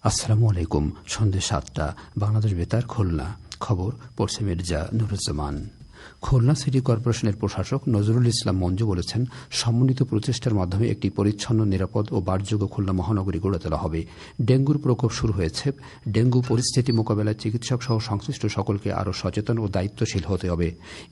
আসসালামু আলাইকুম। সন্ধ্যে ৭টা, বাংলাদেশ বেতার, খুলনা। খবর পড়ছে মির্জা নুরুজ্জামান। খুলনা সিটি কর্পোরেশনের প্রশাসক নজরুল ইসলাম মঞ্জু বলেছেন, সমন্বিত প্রচেষ্টার মাধ্যমে একটি পরিচ্ছন্ন, নিরাপদ ও বাসযোগ্য খুলনা মহানগরী গড়ে তোলা হবে। ডেঙ্গুর প্রকোপ শুরু হয়েছে। ডেঙ্গু পরিস্থিতি মোকাবেলায় চিকিৎসক সহ সংশ্লিষ্ট সকলকে আরও সচেতন ও দায়িত্বশীল হতে হবে।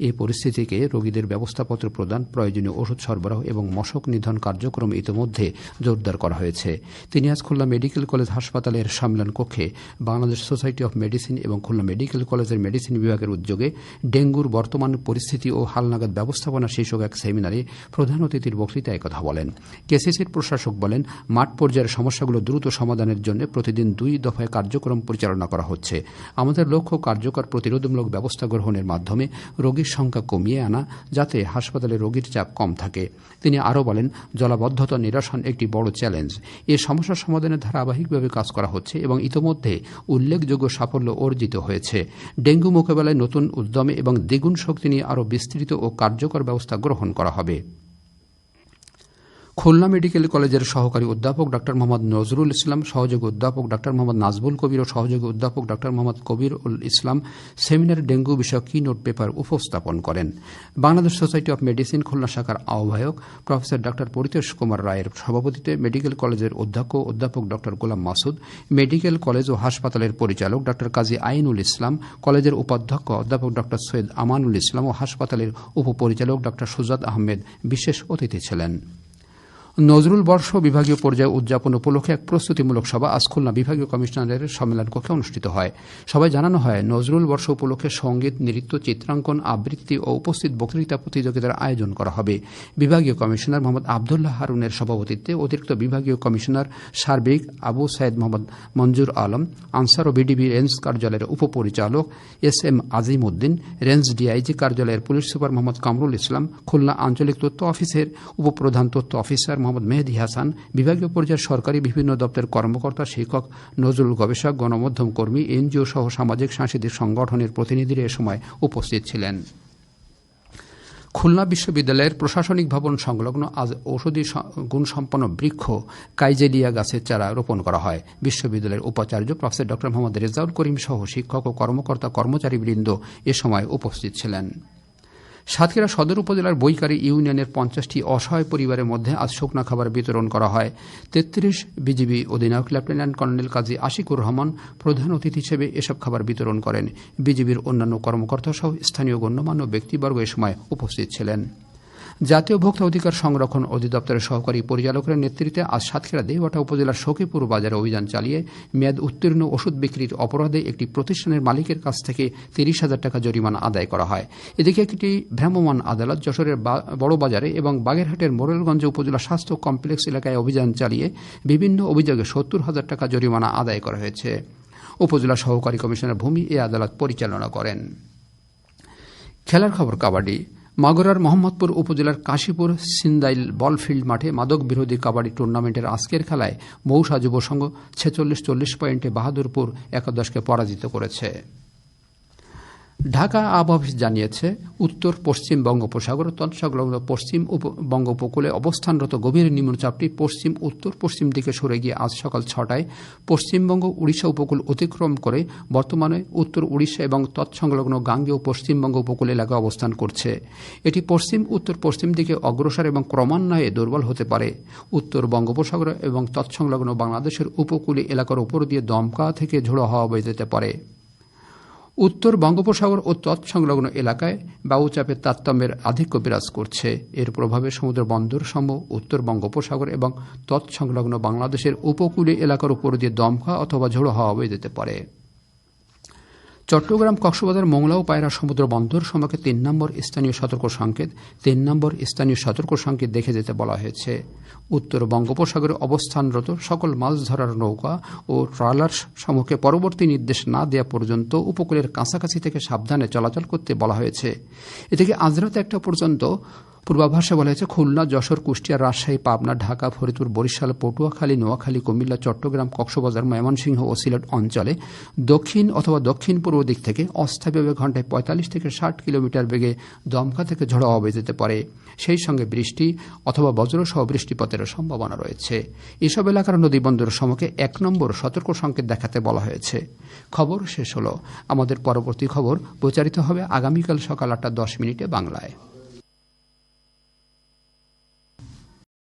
এই পরিস্থিতিকে রোগীদের ব্যবস্থাপত্র প্রদান, প্রয়োজনীয় ওষুধ সরবরাহ এবং মশক নিধন কার্যক্রম ইতিমধ্যে জোরদার করা হয়েছে। তিনি আজ খুলনা মেডিকেল কলেজ হাসপাতালের সম্মেলন কক্ষে বাংলাদেশ সোসাইটি অব মেডিসিন এবং খুলনা মেডিকেল কলেজের মেডিসিন বিভাগের উদ্যোগে ডেঙ্গুর বর্তমান পরিস্থিতি ও হালনাগাদ ব্যবস্থাপনা শীর্ষক এক সেমিনারে প্রধান অতিথির বক্তৃতায় কথা বলেন। কেসিসির প্রশাসক বলেন, মাঠ পর্যায়ের সমস্যাগুলো দ্রুত সমাধানের জন্য প্রতিদিন 2 দফায় কার্যক্রম পরিচালনা করা হচ্ছে। আমাদের লক্ষ্য কার্যকর প্রতিরোধমূলক ব্যবস্থা গ্রহণের মাধ্যমে রোগীর সংখ্যা কমিয়ে আনা, যাতে হাসপাতালে রোগীর চাপ কম থাকে। তিনি আরও বলেন, জলাবদ্ধতা নিরসন একটি বড় চ্যালেঞ্জ। এই সমস্যার সমাধানে ধারাবাহিকভাবে কাজ করা হচ্ছে এবং ইতোমধ্যে উল্লেখযোগ্য সাফল্য অর্জিত হয়েছে। ডেঙ্গু মোকাবেলায় নতুন উদ্যমে এবং দ্বিগুণ শক্তি নিয়ে আরও বিস্তৃত ও কার্যকর ব্যবস্থা গ্রহণ করা হবে। খুলনা মেডিকেল কলেজের সহকারী অধ্যাপক ডা মোহাম্মদ নজরুল ইসলাম, সহযোগী অধ্যাপক ডা মোহাম্মদ নাজবুল কবির ও সহযোগী অধ্যাপক ডা মোহাম্মদ কবির উল ইসলাম সেমিনারে ডেঙ্গু বিষয়ক কি নোট পেপার উপস্থাপন করেন। Bangladesh society of medicine Khulna শাখার আহ্বায়ক প্রফেসর ডা পরিতোষ কুমার রায়ের সভাপতিত্বে মেডিকেল কলেজের অধ্যক্ষ অধ্যাপক ডা গোলাম মাসুদ, মেডিকেল কলেজ ও হাসপাতালের পরিচালক ডা কাজী আইনুল ইসলাম, কলেজের উপাধ্যক্ষ অধ্যাপক ডা সৈয়দ আমানুল ইসলাম ও হাসপাতালের উপপরিচালক ডা সুজাত আহমেদ বিশেষ অতিথি ছিলেন। নজরুল বর্ষ বিভাগীয় পর্যায়ে উদযাপন উপলক্ষে এক প্রস্তুতিমূলক সভা আজ খুলনা বিভাগীয় কমিশনারের সম্মেলন কক্ষে অনুষ্ঠিত হয়। সবাই জানানো হয়, নজরুল বর্ষ উপলক্ষে সঙ্গীত, নৃত্য, চিত্রাঙ্কন, আবৃত্তি ও উপস্থিত বক্তৃতা প্রতিযোগিতার আয়োজন করা হবে। বিভাগীয় কমিশনার মোহাম্মদ আবদুল্লাহ হারুনের সভাপতিত্বে অতিরিক্ত বিভাগীয় কমিশনার সার্বিক আবু সাইদ মোহাম্মদ মঞ্জুর আলম, আনসার ও বিডিবি রেঞ্জ কার্যালয়ের উপপরিচালক এস.এম. আজিম উদ্দিন, রেঞ্জ ডিআইজি কার্যালয়ের পুলিশ সুপার মোহাম্মদ কামরুল ইসলাম, খুলনা আঞ্চলিক তথ্য অফিসের উপপ্রধান তথ্য অফিসার মোহাম্মদ মেহেদি হাসান, বিভাগীয় পর্যায়ের সরকারি বিভিন্ন দপ্তরের কর্মকর্তা, শিক্ষক, নজরুল গবেষক, গণমাধ্যম কর্মী, এনজিও সহ সামাজিক সাংস্কৃতিক সংগঠনের প্রতিনিধিরা এ সময় উপস্থিত ছিলেন। খুলনা বিশ্ববিদ্যালয়ের প্রশাসনিক ভবন সংলগ্ন আজ ঔষধি গুণসম্পন্ন বৃক্ষ কাইজেলিয়া গাছের চারা রোপণ করা হয়। বিশ্ববিদ্যালয়ের উপাচার্য প্রফেসর ড মোহাম্মদ রেজাউল করিম সহ শিক্ষক ও কর্মকর্তা কর্মচারীবৃন্দ এ সময় উপস্থিত ছিলেন। সাতক্ষীরা সদর উপজেলার বৈকারী ইউনিয়নের 50টি অসহায় পরিবারের মধ্যে আজ শুকনা খাবার বিতরণ করা হয়। 33 বিজিবি অধিনায়ক লেফটেন্যান্ট কর্নেল কাজী আশিকুর রহমান প্রধান অতিথি হিসেবে এসব খাবার বিতরণ করেন। বিজিবির অন্যান্য কর্মকর্তা সহ স্থানীয় গণ্যমান্য ব্যক্তিবর্গ এ সময় উপস্থিত ছিলেন। জাতীয় ভোক্তা অধিকার সংরক্ষণ অধিদপ্তরের সহকারী পরিচালকের নেতৃত্বে আজ সাতক্ষীরা দেওয়াটা উপজেলার সখীপুর বাজারে অভিযান চালিয়ে মেয়াদ উত্তীর্ণ ওষুধ বিক্রির অপরাধে একটি প্রতিষ্ঠানের মালিকের কাছ থেকে 30,000 টাকা জরিমানা আদায় করা হয়। এদিকে একটি ভ্রাম্যমাণ আদালত যশোরের বড়বাজারে এবং বাগেরহাটের মোরেলগঞ্জ উপজেলা স্বাস্থ্য কমপ্লেক্স এলাকায় অভিযান চালিয়ে বিভিন্ন অভিযোগে 70,000 টাকা জরিমানা আদায় করা হয়েছে। উপজেলা সহকারী কমিশনার ভূমি এ আদালত পরিচালনা করেন। খেলার খবর কাবাডি। মাগুরার মোহাম্মদপুর উপজেলার কাশীপুর সিন্দাইল বলফিল্ড মাঠে মাদক বিরোধী কাবাডি টুর্নামেন্টের আজকের খেলায় মৌসা যুব সংঘ 46 পয়েন্টে বাহাদুরপুর একাদশকে পরাজিত করেছে। ঢাকা আবহাওয়া অফিস জানিয়েছে, উত্তর পশ্চিম বঙ্গোপসাগর তৎসংলগ্ন পশ্চিম বঙ্গ উপকূলে অবস্থানরত গভীর নিম্নচাপটি পশ্চিম উত্তর পশ্চিম দিকে সরে গিয়ে আজ সকাল 6টায় পশ্চিমবঙ্গ উড়িষ্যা উপকূল অতিক্রম করে বর্তমানে উত্তর উড়িষ্যা এবং তৎসংলগ্ন গাঙ্গেয় পশ্চিমবঙ্গ উপকূল এলাকায় অবস্থান করছে। এটি পশ্চিম উত্তর পশ্চিম দিকে অগ্রসর এবং ক্রমান্বয়ে দুর্বল হতে পারে। উত্তর বঙ্গোপসাগর এবং তৎসংলগ্ন বাংলাদেশের উপকূলীয় এলাকার উপর দিয়ে দমকা থেকে ঝোড়ো হাওয়া বয়ে যেতে পারে। উত্তর বঙ্গোপসাগর ও তৎসংলগ্ন এলাকায় বায়ুচাপের তারতম্যের আধিক্য বিরাজ করছে। এর প্রভাবে সমুদ্র বন্দর সমূহ উত্তর বঙ্গোপসাগর এবং তৎসংলগ্ন বাংলাদেশের উপকূলীয় এলাকার উপর দিয়ে দমকা অথবা ঝোড়ো হাওয়া বয়ে যেতে পারে। চট্টগ্রাম, কক্সবাজার, মোংলা ও পায়রা সমুদ্র বন্দর সমূহকে 3 নম্বর স্থানীয় সতর্ক সংকেত দেখে যেতে বলা হয়েছে। উত্তর বঙ্গোপসাগরে অবস্থানরত সকল মাছ ধরার নৌকা ও ট্রলার সমূহকে পরবর্তী নির্দেশ না দেওয়া পর্যন্ত উপকূলের কাছাকাছি থেকে সাবধানে চলাচল করতে বলা হয়েছে। এদিকে আজ রাত 1টা পর্যন্ত পূর্বাভাসে বলা হয়েছে খুলনা, যশোর, কুষ্টিয়া, রাজশাহী, পাবনা, ঢাকা, ফরিদপুর, বরিশাল, পটুয়াখালী, নোয়াখালী, কুমিল্লা, চট্টগ্রাম, কক্সবাজার, ময়মনসিংহ ও সিলেট অঞ্চলে দক্ষিণ অথবা দক্ষিণ পূর্ব দিক থেকে অস্থায়ীভাবে ঘণ্টায় ৪৫ থেকে ৬০ কিলোমিটার বেগে দমকা থেকে ঝোড়ো হাওয়া বয়ে যেতে পারে। সেই সঙ্গে বৃষ্টি অথবা বজ্রসহ বৃষ্টিপাতের সম্ভাবনা রয়েছে। এসব এলাকার নদী বন্দরের সম্মুখে ১ নম্বর সতর্ক সংকেত দেখাতে বলা হয়েছে। খবর শেষ হলো। আমাদের পরবর্তী খবর প্রচারিত হবে আগামীকাল সকাল ৮টা ১০ মিনিটে বাংলায়।